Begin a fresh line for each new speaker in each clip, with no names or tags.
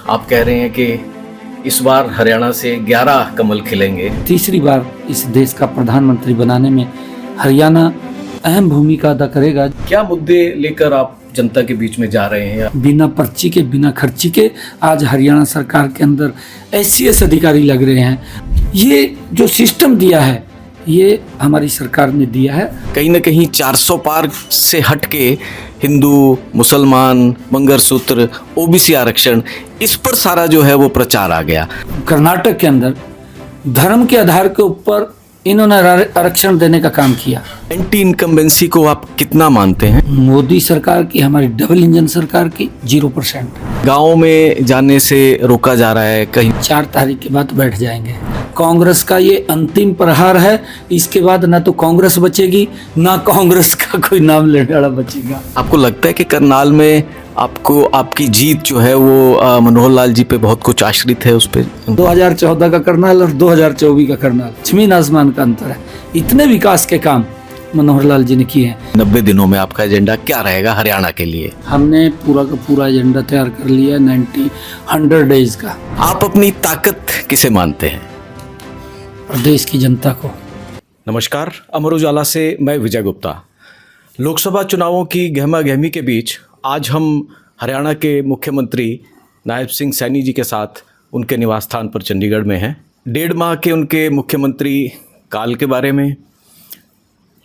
आप कह रहे हैं कि इस बार हरियाणा से 11 कमल खिलेंगे।
तीसरी बार इस देश का प्रधानमंत्री बनाने में हरियाणा अहम भूमिका अदा करेगा।
क्या मुद्दे लेकर आप जनता के बीच में जा रहे हैं?
बिना पर्ची के, बिना खर्ची के आज हरियाणा सरकार के अंदर SCS अधिकारी लग रहे हैं। ये जो सिस्टम दिया है ये हमारी सरकार ने दिया है।
कहीं ना कहीं 400 पार से हट के हिंदू, मुसलमान, मंगलसूत्र, OBC आरक्षण, इस पर सारा जो है वो प्रचार आ गया।
कर्नाटक के अंदर धर्म के आधार के ऊपर इन्होंने आरक्षण देने का काम किया।
एंटी इनकम्बेंसी को आप कितना मानते हैं?
मोदी सरकार की, हमारी डबल इंजन सरकार की 0%।
गाँव में जाने से रोका जा रहा है। कहीं
4 तारीख के बाद बैठ जाएंगे। कांग्रेस का ये अंतिम प्रहार है। इसके बाद ना तो कांग्रेस बचेगी, ना कांग्रेस का कोई नाम लेने वाला बचेगा।
आपको लगता है कि करनाल में आपको आपकी जीत जो है वो मनोहर लाल जी पे बहुत कुछ आश्रित है उस पर?
2014 का करनाल और 2024 का करनाल, जमीन आसमान का अंतर है। इतने विकास के काम मनोहर लाल जी ने किए हैं।
90 दिनों में आपका एजेंडा क्या रहेगा हरियाणा के लिए?
हमने पूरा का पूरा एजेंडा तैयार कर लिया 100 डेज का।
आप अपनी ताकत किसे मानते हैं?
देश की जनता को।
नमस्कार, अमर उजाला से मैं विजय गुप्ता। लोकसभा चुनावों की गहमा गहमी के बीच आज हम हरियाणा के मुख्यमंत्री नायब सिंह सैनी जी के साथ उनके निवास स्थान पर चंडीगढ़ में हैं। 1.5 माह के उनके मुख्यमंत्री काल के बारे में,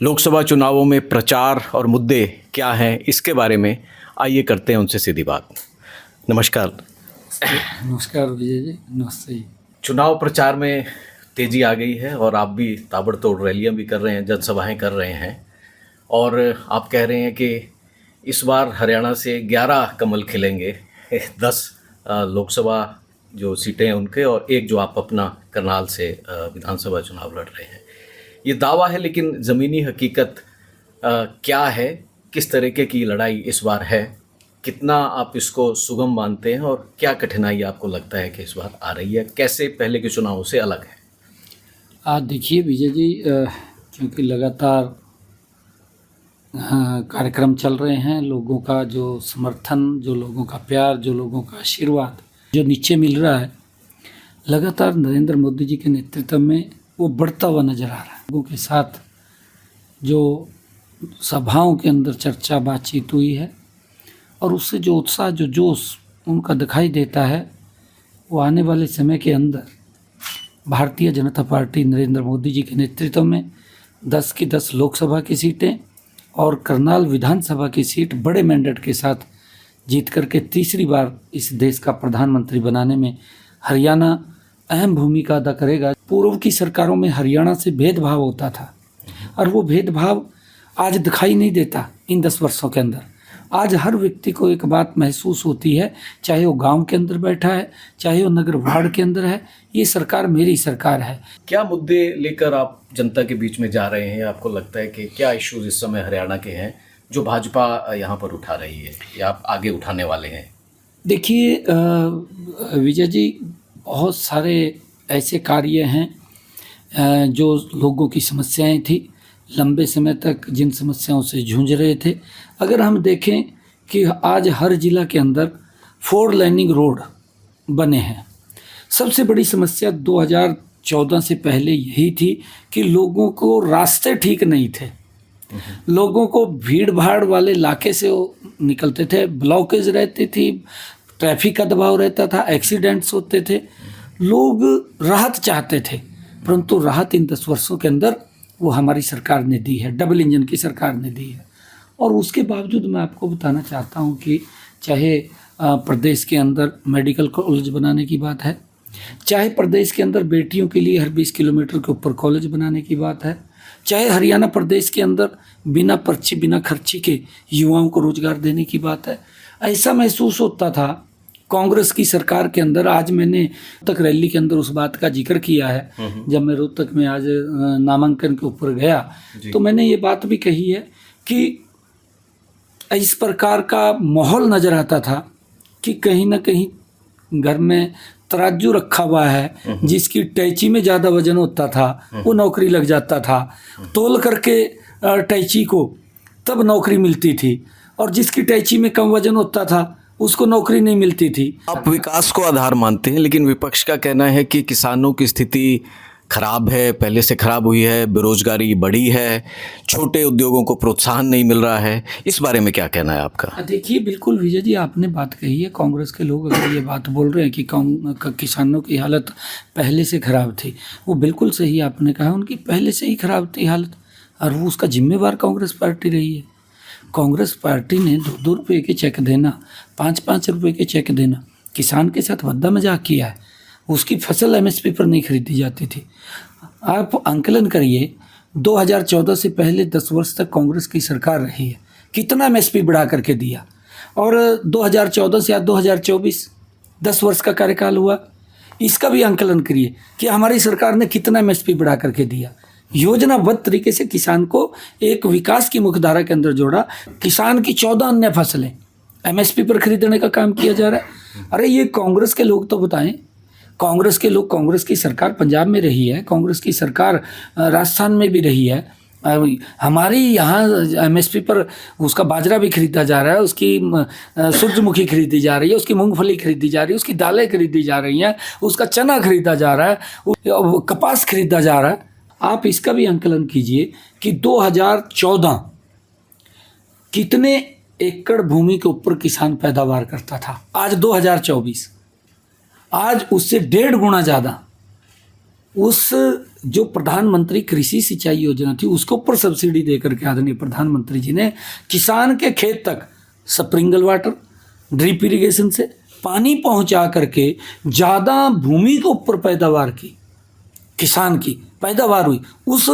लोकसभा चुनावों में प्रचार और मुद्दे क्या हैं, इसके बारे में आइए करते हैं उनसे सीधी बात। नमस्कार।
नमस्कार विजय जी, नमस्ते।
चुनाव प्रचार में तेज़ी आ गई है और आप भी ताबड़तोड़ रैलियां भी कर रहे हैं, जनसभाएं कर रहे हैं, और आप कह रहे हैं कि इस बार हरियाणा से 11 कमल खिलेंगे। 10 लोकसभा जो सीटें हैं उनके, और एक जो आप अपना करनाल से विधानसभा चुनाव लड़ रहे हैं। ये दावा है, लेकिन ज़मीनी हकीकत क्या है? किस तरीके की लड़ाई इस बार है? कितना आप इसको सुगम मानते हैं और क्या कठिनाई आपको लगता है कि इस बार आ रही है? कैसे पहले के चुनावों से अलग है?
आज देखिए विजय जी, क्योंकि लगातार कार्यक्रम चल रहे हैं, लोगों का जो समर्थन, जो लोगों का प्यार, जो लोगों का आशीर्वाद जो नीचे मिल रहा है, लगातार नरेंद्र मोदी जी के नेतृत्व में वो बढ़ता हुआ नज़र आ रहा है। लोगों के साथ जो सभाओं के अंदर चर्चा बातचीत हुई है और उससे जो उत्साह, जो जोश उनका दिखाई देता है, वो आने वाले समय के अंदर भारतीय जनता पार्टी नरेंद्र मोदी जी के नेतृत्व में 10 की 10 लोकसभा की सीटें और करनाल विधानसभा की सीट बड़े मैंडेट के साथ जीत करके तीसरी बार इस देश का प्रधानमंत्री बनाने में हरियाणा अहम भूमिका अदा करेगा। पूर्व की सरकारों में हरियाणा से भेदभाव होता था और वो भेदभाव आज दिखाई नहीं देता इन 10 वर्षों के अंदर। आज हर व्यक्ति को एक बात महसूस होती है, चाहे वो गांव के अंदर बैठा है, चाहे वो नगर वार्ड के अंदर है, ये सरकार मेरी सरकार है।
क्या मुद्दे लेकर आप जनता के बीच में जा रहे हैं? आपको लगता है कि क्या इश्यूज इस समय हरियाणा के हैं जो भाजपा यहाँ पर उठा रही है या आप आगे उठाने वाले हैं?
देखिए विजय जी, बहुत सारे ऐसे कार्य हैं जो लोगों की समस्याएं थी, लंबे समय तक जिन समस्याओं से जूझ रहे थे। अगर हम देखें कि आज हर जिला के अंदर 4 लेनिंग रोड बने हैं। सबसे बड़ी समस्या 2014 से पहले यही थी कि लोगों को रास्ते ठीक नहीं थे। लोगों को भीड़ भाड़ वाले इलाके से वो निकलते थे, ब्लॉकेज रहती थी, ट्रैफिक का दबाव रहता था, एक्सीडेंट्स होते थे। लोग राहत चाहते थे, परंतु राहत इन 10 वर्षों के अंदर वो हमारी सरकार ने दी है, डबल इंजन की सरकार ने दी है। और उसके बावजूद मैं आपको बताना चाहता हूँ कि चाहे प्रदेश के अंदर मेडिकल कॉलेज बनाने की बात है, चाहे प्रदेश के अंदर बेटियों के लिए हर 20 किलोमीटर के ऊपर कॉलेज बनाने की बात है, चाहे हरियाणा प्रदेश के अंदर बिना पर्ची, बिना खर्ची के युवाओं को रोजगार देने की बात है। ऐसा महसूस होता था कांग्रेस की सरकार के अंदर। आज मैंने रोहतक रैली के अंदर उस बात का जिक्र किया है। जब मैं रोहतक में आज नामांकन के ऊपर गया तो मैंने ये बात भी कही है कि इस प्रकार का माहौल नज़र आता था कि कहीं ना कहीं घर में तराजू रखा हुआ है, जिसकी टैची में ज़्यादा वजन होता था वो नौकरी लग जाता था, तोल करके टैची को तब नौकरी मिलती थी, और जिसकी टैची में कम वजन होता था उसको नौकरी नहीं मिलती थी।
आप विकास को आधार मानते हैं, लेकिन विपक्ष का कहना है कि किसानों की स्थिति खराब है, पहले से खराब हुई है, बेरोजगारी बढ़ी है, छोटे उद्योगों को प्रोत्साहन नहीं मिल रहा है। इस बारे में क्या कहना है आपका?
देखिए, बिल्कुल विजय जी, आपने बात कही है। कांग्रेस के लोग अगर ये बात बोल रहे हैं कि किसानों की हालत पहले से खराब थी, वो बिल्कुल सही आपने कहा, उनकी पहले से ही खराब थी हालत, और वो उसका जिम्मेवार कांग्रेस पार्टी रही है। कांग्रेस पार्टी ने 2-2 रुपये के चेक देना, 5-5 रुपये के चेक देना, किसान के साथ भद्दा मजाक किया है। उसकी फसल एमएसपी पर नहीं खरीदी जाती थी। आप आंकलन करिए, 2014 से पहले 10 वर्ष तक कांग्रेस की सरकार रही है, कितना एमएसपी बढ़ा करके दिया। और 2014 से आज 2024 10 वर्ष का कार्यकाल हुआ, इसका भी आंकलन करिए कि हमारी सरकार ने कितना एमएसपी बढ़ा करके दिया। योजनाबद्ध तरीके से किसान को एक विकास की मुख्यधारा के अंदर जोड़ा। किसान की 14 अन्य फसलें एमएसपी पर खरीदने का काम किया जा रहा है। अरे ये कांग्रेस के लोग तो बताएं, कांग्रेस के लोग, कांग्रेस की सरकार पंजाब में रही है, कांग्रेस की सरकार राजस्थान में भी रही है। हमारी यहाँ एमएसपी पर उसका बाजरा भी खरीदा जा रहा है, उसकी सूरजमुखी खरीदी जा रही है, उसकी मूंगफली खरीदी जा रही है, उसकी दालें खरीदी जा रही हैं, उसका चना खरीदा जा रहा है, कपास खरीदा जा रहा है। आप इसका भी आंकलन कीजिए कि 2014 कितने एकड़ भूमि के ऊपर किसान पैदावार करता था, आज 2024 आज उससे 1.5 गुना ज़्यादा। उस जो प्रधानमंत्री कृषि सिंचाई योजना थी, उसके ऊपर सब्सिडी देकर के आदरणीय प्रधानमंत्री जी ने किसान के खेत तक स्प्रिंकल वाटर, ड्रिप इरिगेशन से पानी पहुंचा करके ज़्यादा भूमि के ऊपर पैदावार की, किसान की पैदावार हुई, उस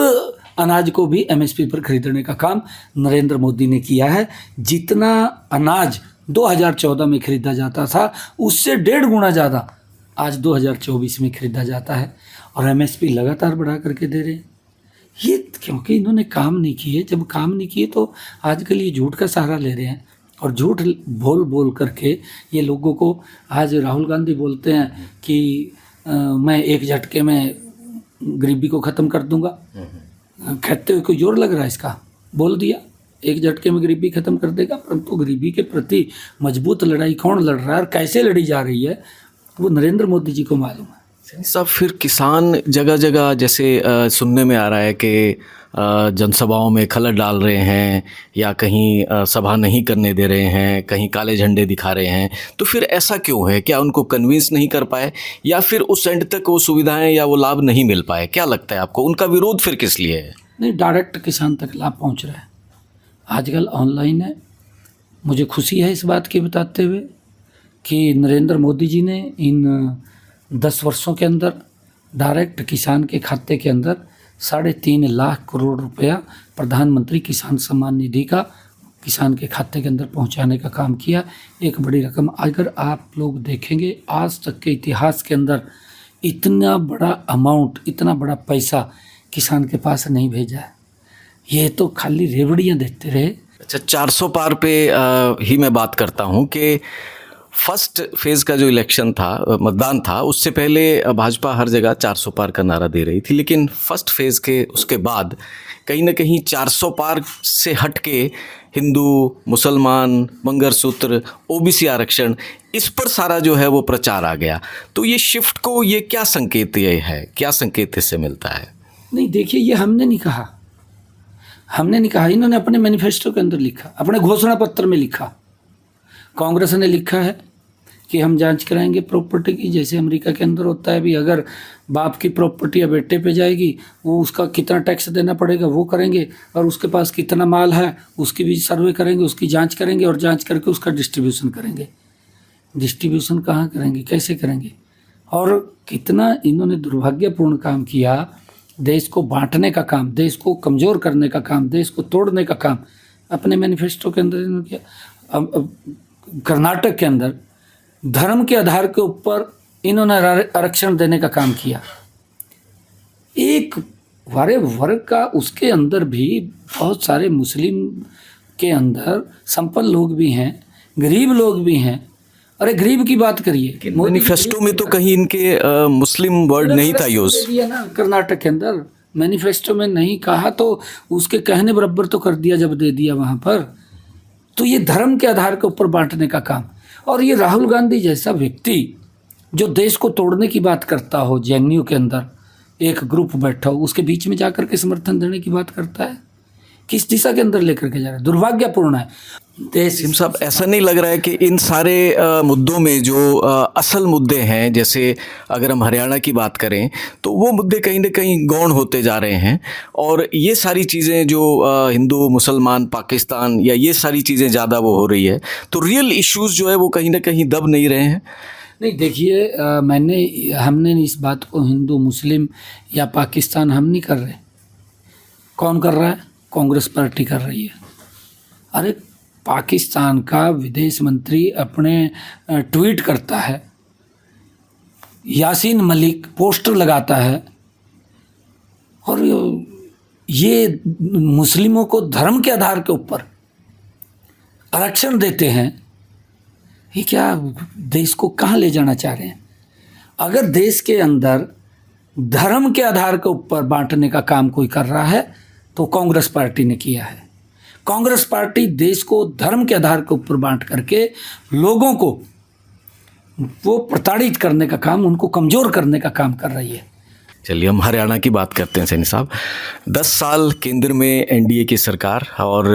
अनाज को भी एमएसपी पर खरीदने का काम नरेंद्र मोदी ने किया है। जितना अनाज 2014 में खरीदा जाता था, उससे 1.5 गुना ज़्यादा आज 2024 में खरीदा जाता है, और एमएसपी लगातार बढ़ा करके दे रहे हैं। ये क्योंकि इन्होंने काम नहीं किए। जब काम नहीं किए तो आजकल ये झूठ का सहारा ले रहे हैं, और झूठ बोल बोल करके ये लोगों को, आज राहुल गांधी बोलते हैं कि मैं एक झटके में गरीबी को ख़त्म कर दूंगा। कहते हुए कोई जोर लग रहा है इसका, बोल दिया एक झटके में गरीबी ख़त्म कर देगा, परंतु गरीबी के प्रति मजबूत लड़ाई कौन लड़ रहा है और कैसे लड़ी जा रही है, वो नरेंद्र मोदी जी को मालूम है।
सब फिर किसान जगह जगह जैसे सुनने में आ रहा है कि जनसभाओं में खलल डाल रहे हैं, या कहीं सभा नहीं करने दे रहे हैं, कहीं काले झंडे दिखा रहे हैं। तो फिर ऐसा क्यों है? क्या उनको कन्विंस नहीं कर पाए, या फिर उस एंड तक वो सुविधाएं या वो लाभ नहीं मिल पाए? क्या लगता है आपको, उनका विरोध फिर किस लिए है?
नहीं, डायरेक्ट किसान तक लाभ पहुंच रहा है। आजकल ऑनलाइन है। मुझे खुशी है इस बात की बताते हुए कि नरेंद्र मोदी जी ने इन 10 वर्षों के अंदर डायरेक्ट किसान के खाते के अंदर 3.5 लाख करोड़ रुपया प्रधानमंत्री किसान सम्मान निधि का किसान के खाते के अंदर पहुंचाने का काम किया। एक बड़ी रकम, अगर आप लोग देखेंगे आज तक के इतिहास के अंदर इतना बड़ा अमाउंट, इतना बड़ा पैसा किसान के पास नहीं भेजा है। ये तो खाली रेवड़ियाँ देते रहे।
अच्छा, 400 पार पे ही मैं बात करता हूँ कि फर्स्ट फेज़ का जो इलेक्शन था, मतदान था, उससे पहले भाजपा हर जगह 400 पार का नारा दे रही थी, लेकिन फर्स्ट फेज़ के उसके बाद कहीं ना कहीं 400 पार से हट के हिंदू, मुसलमान, मंगलसूत्र, ओबीसी आरक्षण, इस पर सारा जो है वो प्रचार आ गया। तो ये शिफ्ट को, ये क्या संकेत ये है, क्या संकेत इससे मिलता है?
नहीं, देखिए, ये हमने नहीं कहा, इन्होंने अपने मैनिफेस्टो के अंदर लिखा, अपने घोषणा पत्र में लिखा। कांग्रेस ने लिखा है कि हम जांच कराएंगे प्रॉपर्टी की, जैसे अमेरिका के अंदर होता है भी, अगर बाप की प्रॉपर्टी या बेटे पे जाएगी, वो उसका कितना टैक्स देना पड़ेगा वो करेंगे, और उसके पास कितना माल है उसकी भी सर्वे करेंगे, उसकी जांच करेंगे, और जांच करके उसका डिस्ट्रीब्यूशन करेंगे। डिस्ट्रीब्यूशन कहाँ करेंगे, कैसे करेंगे? और कितना इन्होंने दुर्भाग्यपूर्ण काम किया। देश को बांटने का काम, देश को कमज़ोर करने का काम, देश को तोड़ने का काम अपने मैनिफेस्टो के अंदर इन्होंने किया। कर्नाटक के अंदर धर्म के आधार के ऊपर इन्होंने आरक्षण देने का काम किया। एक वारे वर्ग का, उसके अंदर भी बहुत सारे मुस्लिम के अंदर संपन्न लोग भी हैं, गरीब लोग भी हैं। अरे गरीब की बात करिए,
मैनिफेस्टो में तो कहीं इनके मुस्लिम वर्ड नहीं था यूज
दिया ना। कर्नाटक के अंदर मैनिफेस्टो में नहीं कहा तो उसके कहने बराबर तो कर दिया जब दे दिया वहाँ पर। तो ये धर्म के आधार के ऊपर बांटने का काम, और ये राहुल गांधी जैसा व्यक्ति जो देश को तोड़ने की बात करता हो, जेएनयू के अंदर एक ग्रुप बैठा हो, उसके बीच में जाकर के समर्थन देने की बात करता है, किस दिशा के अंदर लेकर के जा रहा है? दुर्भाग्यपूर्ण है। देश
सिम साहब, ऐसा नहीं लग रहा है कि इन सारे मुद्दों में जो असल मुद्दे हैं, जैसे अगर हम हरियाणा की बात करें तो वो मुद्दे कहीं ना कहीं गौण होते जा रहे हैं, और ये सारी चीज़ें जो हिंदू मुसलमान पाकिस्तान या ये सारी चीज़ें ज़्यादा वो हो रही है, तो रियल इश्यूज़ जो है वो कहीं ना कहीं दब नहीं रहे हैं?
नहीं, देखिए, हमने इस बात को हिंदू मुस्लिम या पाकिस्तान हम नहीं कर रहे। कौन कर रहा है? कांग्रेस पार्टी कर रही है। अरे, पाकिस्तान का विदेश मंत्री अपने ट्वीट करता है, यासीन मलिक पोस्टर लगाता है, और ये मुस्लिमों को धर्म के आधार के ऊपर आरक्षण देते हैं। ये क्या देश को कहाँ ले जाना चाह रहे हैं? अगर देश के अंदर धर्म के आधार के ऊपर बांटने का काम कोई कर रहा है तो कांग्रेस पार्टी ने किया है। कांग्रेस पार्टी देश को धर्म के आधार के ऊपर बांट करके लोगों को वो प्रताड़ित करने का काम, उनको कमज़ोर करने का काम कर रही है।
चलिए, हम हरियाणा की बात करते हैं। सैनी साहब, 10 साल केंद्र में एनडीए की सरकार और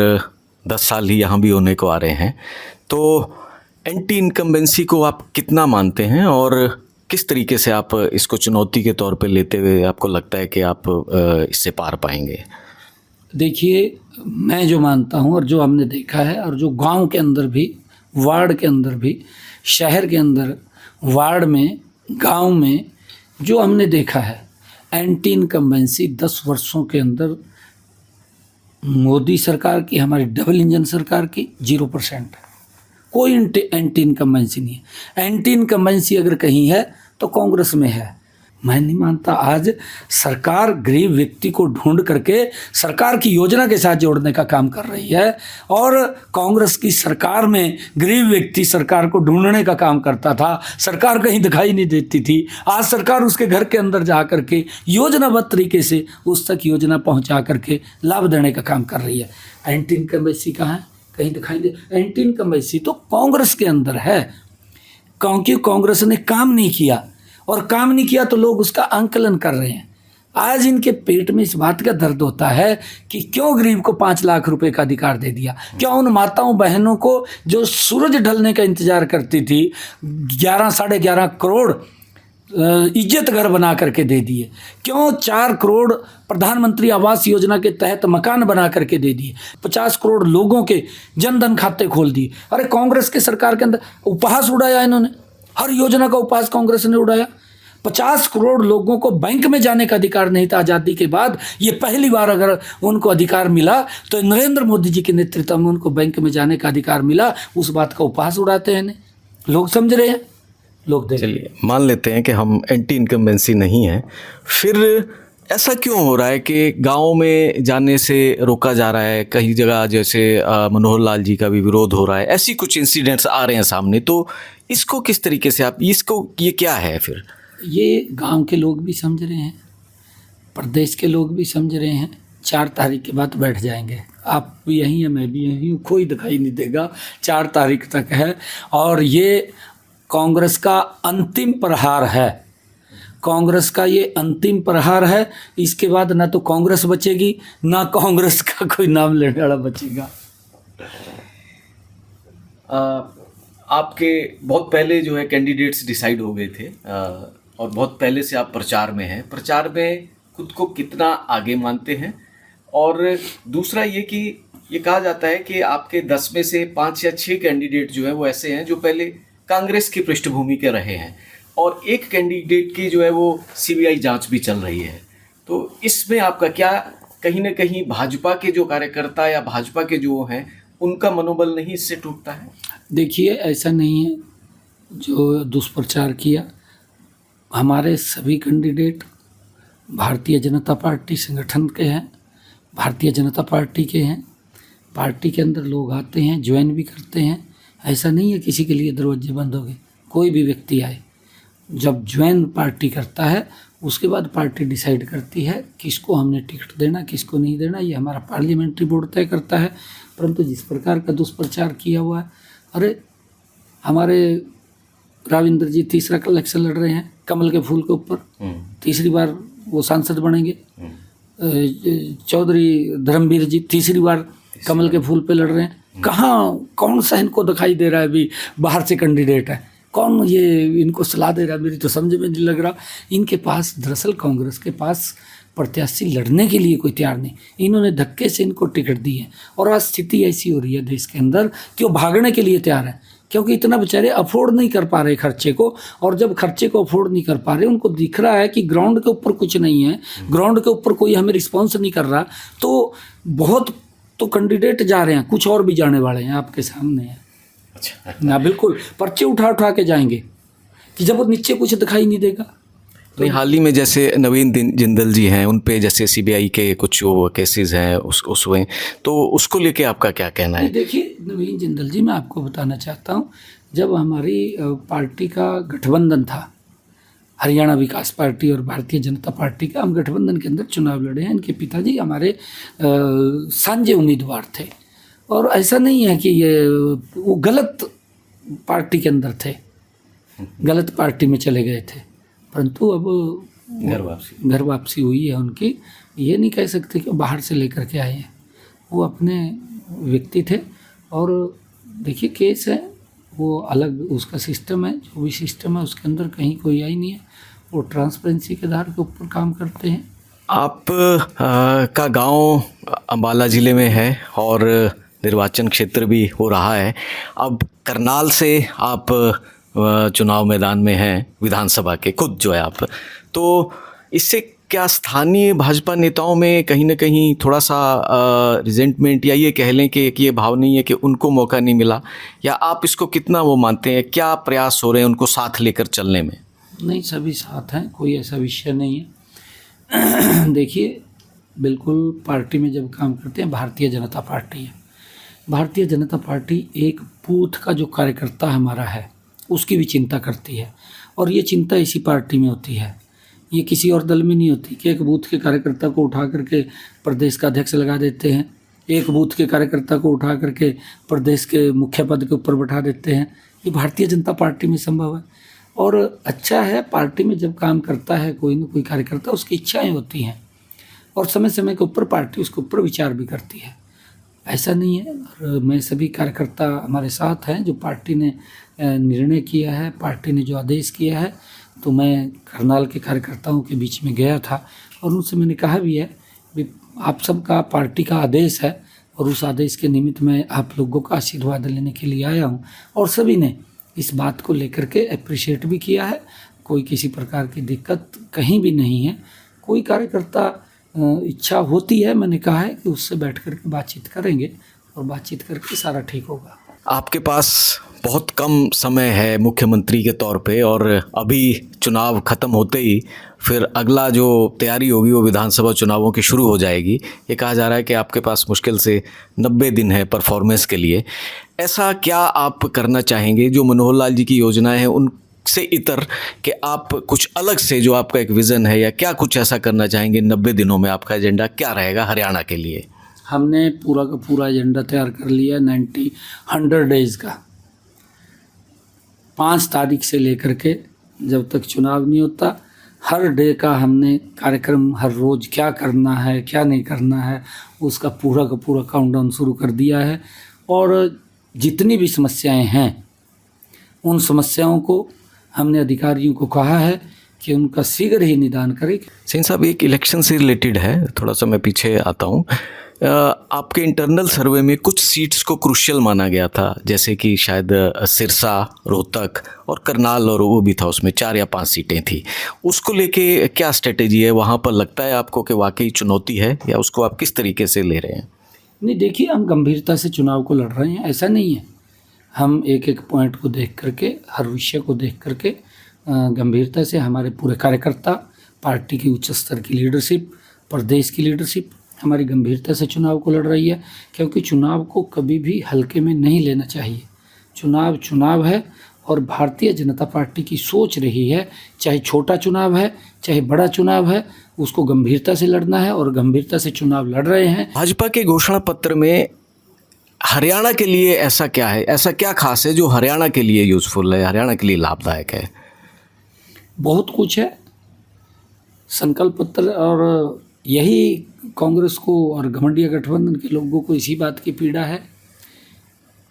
10 साल ही यहाँ भी होने को आ रहे हैं, तो एंटी इनकम्बेंसी को आप कितना मानते हैं और किस तरीके से आप इसको चुनौती के तौर पे लेते हुए आपको लगता है कि आप इससे पार पाएंगे?
देखिए, मैं जो मानता हूँ और जो हमने देखा है, और जो गांव के अंदर भी, वार्ड के अंदर भी, शहर के अंदर, वार्ड में, गांव में जो हमने देखा है, एंटी इनकम्बेंसी 10 वर्षों के अंदर मोदी सरकार की, हमारी डबल इंजन सरकार की 0% है। कोई एंटी इनकम्बेंसी नहीं है। एंटी इनकम्बेंसी अगर कहीं है तो कांग्रेस में है। मैं नहीं मानता। आज सरकार गरीब व्यक्ति को ढूंढ करके सरकार की योजना के साथ जोड़ने का काम कर रही है, और कांग्रेस की सरकार में गरीब व्यक्ति सरकार को ढूंढने का काम करता था। सरकार कहीं दिखाई नहीं देती थी। आज सरकार उसके घर के अंदर जा करके योजनाबद्ध तरीके से उस तक योजना पहुंचा करके लाभ देने का काम कर रही है। एंटी इनकम्बेंसी कहाँ है? कहीं दिखाई दे? एंटी इनकम्बेंसी तो कांग्रेस के अंदर है, क्योंकि कांग्रेस ने काम नहीं किया, और काम नहीं किया तो लोग उसका आंकलन कर रहे हैं। आज इनके पेट में इस बात का दर्द होता है कि क्यों गरीब को 5 लाख रुपए का अधिकार दे दिया, क्यों उन माताओं बहनों को जो सूरज ढलने का इंतजार करती थी 11 साढ़े 11 करोड़ इज्जत घर बना करके दे दिए, क्यों 4 करोड़ प्रधानमंत्री आवास योजना के तहत मकान बना करके दे दिए, 50 करोड़ लोगों के जनधन खाते खोल दिए। अरे, कांग्रेस के सरकार के अंदर उपहास उड़ाया इन्होंने, हर योजना का उपहास कांग्रेस ने उड़ाया। 50 करोड़ लोगों को बैंक में जाने का अधिकार नहीं था आज़ादी के बाद। ये पहली बार अगर उनको अधिकार मिला तो नरेंद्र मोदी जी के नेतृत्व में उनको बैंक में जाने का अधिकार मिला। उस बात का उपहास उड़ाते हैं, लोग समझ रहे हैं, लोग देख।
चलिए, मान लेते हैं कि हम एंटी इनकम्बेंसी नहीं है, फिर ऐसा क्यों हो रहा है कि गाँव में जाने से रोका जा रहा है? कई जगह जैसे मनोहर लाल जी का भी विरोध हो रहा है, ऐसी कुछ इंसिडेंट्स आ रहे हैं सामने, तो इसको किस तरीके से आप, इसको, ये क्या है फिर?
ये गांव के लोग भी समझ रहे हैं, प्रदेश के लोग भी समझ रहे हैं। 4 तारीख के बाद बैठ जाएंगे। आप भी यहीं हैं, मैं भी यहीं हूँ, कोई दिखाई नहीं देगा। 4 तारीख तक है, और ये कांग्रेस का अंतिम प्रहार है। कांग्रेस का ये अंतिम प्रहार है। इसके बाद ना तो कांग्रेस बचेगी, ना कांग्रेस का कोई नाम लेने वाला बचेगा।
आपके बहुत पहले जो है कैंडिडेट्स डिसाइड हो गए थे, और बहुत पहले से आप प्रचार में हैं। प्रचार में खुद को कितना आगे मानते हैं? और दूसरा ये कि ये कहा जाता है कि आपके 10 में से 5 या 6 कैंडिडेट जो है वो ऐसे हैं जो पहले कांग्रेस की पृष्ठभूमि के रहे हैं, और एक कैंडिडेट की जो है वो सीबीआई जांच भी चल रही है। तो इसमें आपका क्या, कहीं ना कहीं भाजपा के जो कार्यकर्ता या भाजपा के जो हैं उनका मनोबल नहीं इससे टूटता है?
देखिए, ऐसा नहीं है जो दुष्प्रचार किया। हमारे सभी कैंडिडेट भारतीय जनता पार्टी संगठन के हैं, भारतीय जनता पार्टी के हैं। पार्टी के अंदर लोग आते हैं, ज्वाइन भी करते हैं। ऐसा नहीं है किसी के लिए दरवाजे बंद हो गए। कोई भी व्यक्ति आए, जब ज्वाइन पार्टी करता है उसके बाद पार्टी डिसाइड करती है किसको हमने टिकट देना, किसको नहीं देना। ये हमारा पार्लियामेंट्री बोर्ड तय करता है। परंतु जिस प्रकार का दुष्प्रचार किया हुआ है, अरे हमारे राविंद्र जी तीसरा इलेक्शन लड़ रहे हैं कमल के फूल के ऊपर, तीसरी बार वो सांसद बनेंगे। चौधरी धर्मवीर जी तीसरी बार कमल के फूल पे लड़ रहे हैं। कहाँ कौन सा इनको दिखाई दे रहा है अभी बाहर से कैंडिडेट है, कौन ये इनको सलाह दे रहा है, मेरी तो समझ में नहीं लग रहा। इनके पास दरअसल कांग्रेस के पास प्रत्याशी लड़ने के लिए कोई तैयार नहीं, इन्होंने धक्के से इनको टिकट दी है। और आज स्थिति ऐसी हो रही है देश के अंदर कि वो भागने के लिए तैयार है, क्योंकि इतना बेचारे अफोर्ड नहीं कर पा रहे खर्चे को। और जब खर्चे को अफोर्ड नहीं कर पा रहे, उनको दिख रहा है कि ग्राउंड के ऊपर कुछ नहीं है, ग्राउंड के ऊपर कोई हमें रिस्पॉन्स नहीं कर रहा, तो बहुत तो कैंडिडेट जा रहे हैं, कुछ और भी जाने वाले हैं, आपके सामने है।
अच्छा,
ना बिल्कुल पर्चे उठा उठा के जाएंगे कि जब वो नीचे कुछ दिखाई नहीं देगा।
नहीं, हाल ही में जैसे नवीन जिंदल जी हैं, उन पे जैसे सीबीआई के कुछ वो केसेस हैं उसमें, तो उसको लेके आपका क्या कहना है?
देखिए नवीन जिंदल जी, मैं आपको बताना चाहता हूँ, जब हमारी पार्टी का गठबंधन था, हरियाणा विकास पार्टी और भारतीय जनता पार्टी का, हम गठबंधन के अंदर चुनाव लड़े हैं। इनके पिताजी हमारे साझे उम्मीदवार थे, और ऐसा नहीं है कि ये वो गलत पार्टी के अंदर थे, गलत पार्टी में चले गए थे, परंतु अब घर वापसी हुई है उनकी। ये नहीं कह सकते कि बाहर से लेकर के आए हैं, वो अपने व्यक्ति थे। और देखिए केस है वो अलग, उसका सिस्टम है, जो भी सिस्टम है उसके अंदर कहीं कोई आई नहीं है, वो ट्रांसपेरेंसी के आधार के ऊपर काम करते हैं।
आप का गांव अम्बाला ज़िले में है और निर्वाचन क्षेत्र भी हो रहा है। अब करनाल से आप चुनाव मैदान में हैं, विधानसभा के खुद जो है आप, तो इससे क्या स्थानीय भाजपा नेताओं में कहीं ना कहीं थोड़ा सा रिजेंटमेंट या ये कह लें कि ये भाव नहीं है कि उनको मौका नहीं मिला, या आप इसको कितना वो मानते हैं, क्या प्रयास हो रहे हैं उनको साथ लेकर चलने में?
नहीं, सभी साथ हैं, कोई ऐसा विषय नहीं है। देखिए बिल्कुल पार्टी में जब काम करते हैं, भारतीय जनता पार्टी है, भारतीय जनता पार्टी एक बूथ का जो कार्यकर्ता हमारा है उसकी भी चिंता करती है, और ये चिंता इसी पार्टी में होती है, ये किसी और दल में नहीं होती कि एक बूथ के कार्यकर्ता को उठा करके प्रदेश का अध्यक्ष लगा देते हैं, एक बूथ के कार्यकर्ता को उठा करके प्रदेश के मुख्य पद के ऊपर बैठा देते हैं। ये भारतीय जनता पार्टी में संभव है, और अच्छा है पार्टी में जब काम करता है कोई ना कोई कार्यकर्ता, उसकी इच्छाएँ होती हैं, और समय समय के ऊपर पार्टी उसके ऊपर विचार भी करती है, ऐसा नहीं है। और मैं सभी कार्यकर्ता हमारे साथ हैं, जो पार्टी ने निर्णय किया है, पार्टी ने जो आदेश किया है, तो मैं करनाल के कार्यकर्ताओं के बीच में गया था और उनसे मैंने कहा भी है कि आप सबका पार्टी का आदेश है, और उस आदेश के निमित्त मैं आप लोगों का आशीर्वाद लेने के लिए आया हूँ, और सभी ने इस बात को लेकर के अप्रिशिएट भी किया है, कोई किसी प्रकार की दिक्कत कहीं भी नहीं है। कोई कार्यकर्ता इच्छा होती है, मैंने कहा है कि उससे बैठ कर के बातचीत करेंगे, और बातचीत करके सारा ठीक होगा।
आपके पास बहुत कम समय है मुख्यमंत्री के तौर पे, और अभी चुनाव ख़त्म होते ही फिर अगला जो तैयारी होगी वो विधानसभा चुनावों की शुरू हो जाएगी। ये कहा जा रहा है कि आपके पास मुश्किल से 90 दिन है परफॉर्मेंस के लिए। ऐसा क्या आप करना चाहेंगे जो मनोहर लाल जी की योजना है उनसे इतर कि आप कुछ अलग से, जो आपका एक विज़न है, या क्या कुछ ऐसा करना चाहेंगे 90 दिनों में? आपका एजेंडा क्या रहेगा हरियाणा के लिए?
हमने पूरा का पूरा एजेंडा तैयार कर लिया 100 डेज़ का, 5 तारीख से लेकर के जब तक चुनाव नहीं होता, हर डे का हमने कार्यक्रम, हर रोज़ क्या करना है क्या नहीं करना है, उसका पूरा का पूरा काउंटडाउन शुरू कर दिया है। और जितनी भी समस्याएं हैं उन समस्याओं को हमने अधिकारियों को कहा है कि उनका शीघ्र ही निदान करें।
सिंह साहब, एक इलेक्शन से रिलेटेड है, थोड़ा सा मैं पीछे आता हूँ। आपके इंटरनल सर्वे में कुछ सीट्स को क्रूशियल माना गया था, जैसे कि शायद सिरसा, रोहतक और करनाल, और वो भी था, उसमें 4 या 5 सीटें थी। उसको लेके क्या स्ट्रेटेजी है? वहाँ पर लगता है आपको कि वाकई चुनौती है, या उसको आप किस तरीके से ले रहे हैं?
नहीं, देखिए हम गंभीरता से चुनाव को लड़ रहे हैं, ऐसा नहीं है। हम एक एक पॉइंट को देख करके, हर विषय को देख करके गंभीरता से, हमारे पूरे कार्यकर्ता, पार्टी की उच्च स्तर की लीडरशिप, प्रदेश की लीडरशिप हमारी गंभीरता से चुनाव को लड़ रही है, क्योंकि चुनाव को कभी भी हल्के में नहीं लेना चाहिए। चुनाव चुनाव है, और भारतीय जनता पार्टी की सोच रही है, चाहे छोटा चुनाव है चाहे बड़ा चुनाव है, उसको गंभीरता से लड़ना है, और गंभीरता से चुनाव लड़ रहे हैं।
भाजपा के घोषणा पत्र में हरियाणा के लिए ऐसा क्या है, ऐसा क्या खास है जो हरियाणा के लिए यूज़फुल है, हरियाणा के लिए लाभदायक है?
बहुत कुछ है। संकल्प पत्र, और यही कांग्रेस को और घमंडिया गठबंधन के लोगों को इसी बात की पीड़ा है।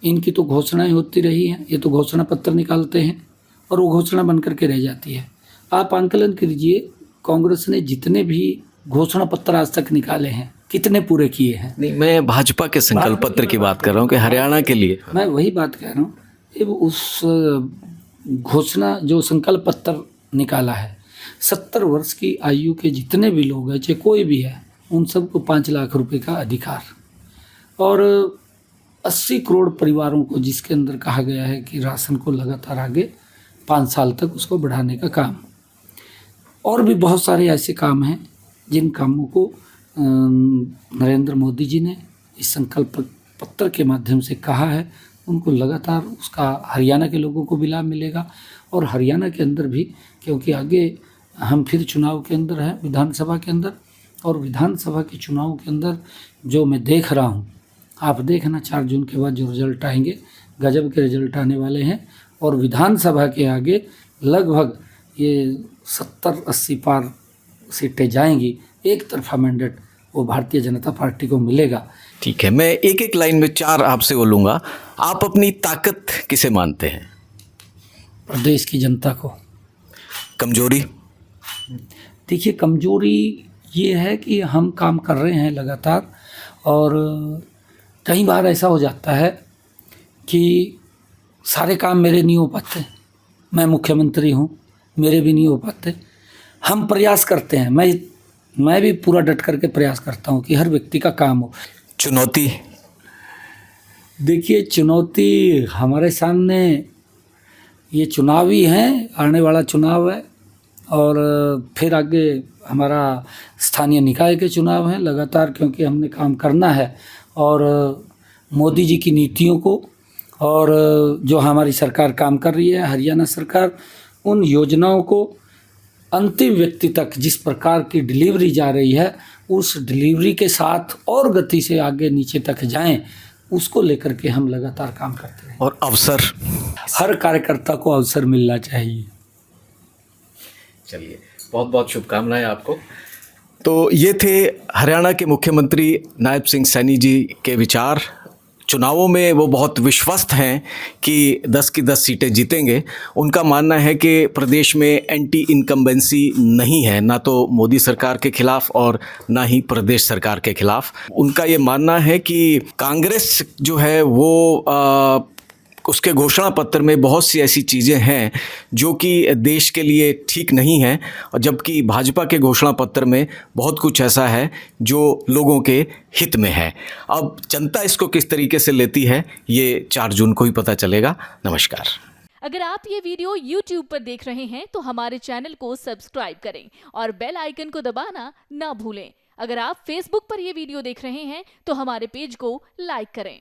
इनकी तो घोषणाएं होती रही हैं, ये तो घोषणा पत्र निकालते हैं और वो घोषणा बन करके रह जाती है। आप आंकलन कीजिए, कांग्रेस ने जितने भी घोषणा पत्र आज तक निकाले हैं कितने पूरे किए हैं?
नहीं, मैं भाजपा के संकल्प पत्र की बात कर रहा हूँ कि हरियाणा के लिए।
मैं वही बात कह रहा हूँ, ये उस घोषणा जो संकल्प पत्र निकाला है, 70 वर्ष की आयु के जितने भी लोग हैं, चाहे कोई भी है, उन सबको 5 लाख रुपए का अधिकार, और 80 करोड़ परिवारों को जिसके अंदर कहा गया है कि राशन को लगातार आगे 5 साल तक उसको बढ़ाने का काम, और भी बहुत सारे ऐसे काम हैं जिन कामों को नरेंद्र मोदी जी ने इस संकल्प पत्र के माध्यम से कहा है, उनको लगातार उसका हरियाणा के लोगों को भी लाभ मिलेगा। और हरियाणा के अंदर भी, क्योंकि आगे हम फिर चुनाव के अंदर हैं विधानसभा के अंदर, और विधानसभा के चुनाव के अंदर जो मैं देख रहा हूँ, आप देखना 4 जून के बाद जो रिजल्ट आएंगे, गजब के रिजल्ट आने वाले हैं। और विधानसभा के आगे लगभग ये 70-80 पार सीटें जाएंगी, एक तरफा मैंडेट वो भारतीय जनता पार्टी को मिलेगा।
ठीक है, मैं एक एक लाइन में 4 आपसे बोलूँगा। आप अपनी ताकत किसे मानते हैं?
प्रदेश की जनता को।
कमजोरी?
देखिए, कमजोरी ये है कि हम काम कर रहे हैं लगातार, और कई बार ऐसा हो जाता है कि सारे काम मेरे नहीं हो पाते। मैं मुख्यमंत्री हूँ, मेरे भी नहीं हो पाते। हम प्रयास करते हैं, मैं भी पूरा डट करके प्रयास करता हूँ कि हर व्यक्ति का काम हो।
चुनौती?
देखिए, चुनौती हमारे सामने ये चुनाव ही हैं, आने वाला चुनाव है, और फिर आगे हमारा स्थानीय निकाय के चुनाव हैं लगातार, क्योंकि हमने काम करना है। और मोदी जी की नीतियों को, और जो हमारी सरकार काम कर रही है, हरियाणा सरकार, उन योजनाओं को अंतिम व्यक्ति तक जिस प्रकार की डिलीवरी जा रही है, उस डिलीवरी के साथ और गति से आगे नीचे तक जाएं, उसको लेकर के हम लगातार काम करते हैं।
और अवसर?
हर कार्यकर्ता को अवसर मिलना चाहिए।
चलिए, बहुत बहुत शुभकामनाएं आपको। तो ये थे हरियाणा के मुख्यमंत्री नायब सिंह सैनी जी के विचार। चुनावों में वो बहुत विश्वस्त हैं कि 10 की 10 सीटें जीतेंगे। उनका मानना है कि प्रदेश में एंटी इनकम्बेंसी नहीं है, ना तो मोदी सरकार के खिलाफ और ना ही प्रदेश सरकार के खिलाफ। उनका ये मानना है कि कांग्रेस जो है वो उसके घोषणा पत्र में बहुत सी ऐसी चीज़ें हैं जो कि देश के लिए ठीक नहीं हैं, और जबकि भाजपा के घोषणा पत्र में बहुत कुछ ऐसा है जो लोगों के हित में है। अब जनता इसको किस तरीके से लेती है, ये 4 जून को ही पता चलेगा। नमस्कार।
अगर आप ये वीडियो YouTube पर देख रहे हैं तो हमारे चैनल को सब्सक्राइब करें और बेल आइकन को दबाना ना भूलें। अगर आप Facebook पर ये वीडियो देख रहे हैं तो हमारे पेज को लाइक करें।